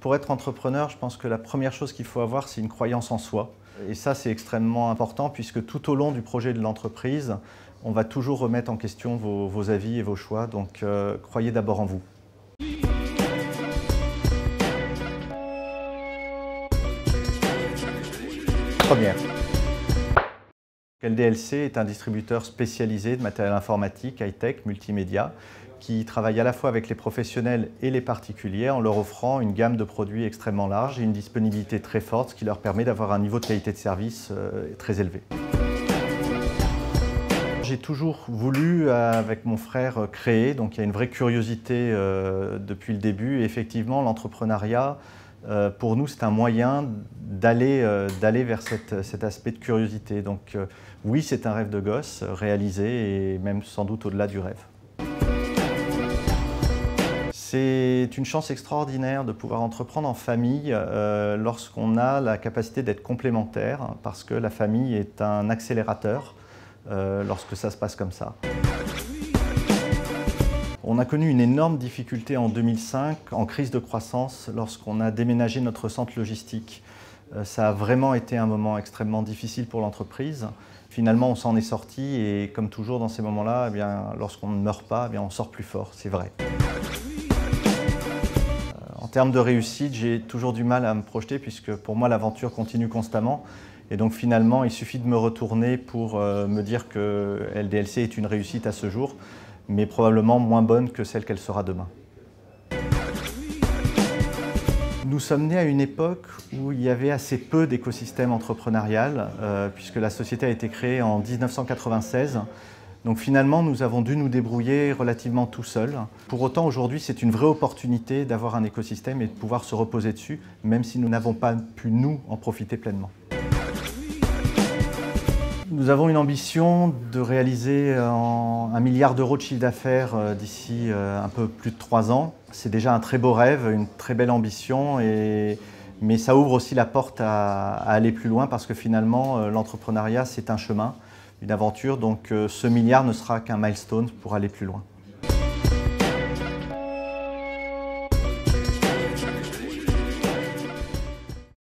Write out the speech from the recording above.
Pour être entrepreneur, je pense que la première chose qu'il faut avoir, c'est une croyance en soi. Et ça, c'est extrêmement important puisque tout au long du projet de l'entreprise, on va toujours remettre en question vos avis et vos choix. Donc, croyez d'abord en vous. Première. LDLC est un distributeur spécialisé de matériel informatique, high-tech, multimédia, qui travaille à la fois avec les professionnels et les particuliers en leur offrant une gamme de produits extrêmement large et une disponibilité très forte, ce qui leur permet d'avoir un niveau de qualité de service très élevé. J'ai toujours voulu, avec mon frère, créer, donc il y a une vraie curiosité depuis le début. Et effectivement, l'entrepreneuriat, pour nous, c'est un moyen d'aller vers cet aspect de curiosité. Donc oui, c'est un rêve de gosse réalisé et même sans doute au-delà du rêve. C'est une chance extraordinaire de pouvoir entreprendre en famille lorsqu'on a la capacité d'être complémentaire, parce que la famille est un accélérateur lorsque ça se passe comme ça. On a connu une énorme difficulté en 2005, en crise de croissance, lorsqu'on a déménagé notre centre logistique. Ça a vraiment été un moment extrêmement difficile pour l'entreprise. Finalement, on s'en est sorti et comme toujours dans ces moments-là, lorsqu'on ne meurt pas, on sort plus fort, c'est vrai. En termes de réussite, j'ai toujours du mal à me projeter puisque pour moi, l'aventure continue constamment. Et donc finalement, il suffit de me retourner pour me dire que LDLC est une réussite à ce jour, mais probablement moins bonne que celle qu'elle sera demain. Nous sommes nés à une époque où il y avait assez peu d'écosystème entrepreneurial, puisque la société a été créée en 1996. Donc finalement, nous avons dû nous débrouiller relativement tout seuls. Pour autant, aujourd'hui, c'est une vraie opportunité d'avoir un écosystème et de pouvoir se reposer dessus, même si nous n'avons pas pu, nous, en profiter pleinement. Nous avons une ambition de réaliser 1 milliard d'euros de chiffre d'affaires d'ici un peu plus de 3 ans. C'est déjà un très beau rêve, une très belle ambition, mais ça ouvre aussi la porte à aller plus loin parce que finalement, l'entrepreneuriat, c'est un chemin, une aventure, donc ce milliard ne sera qu'un milestone pour aller plus loin.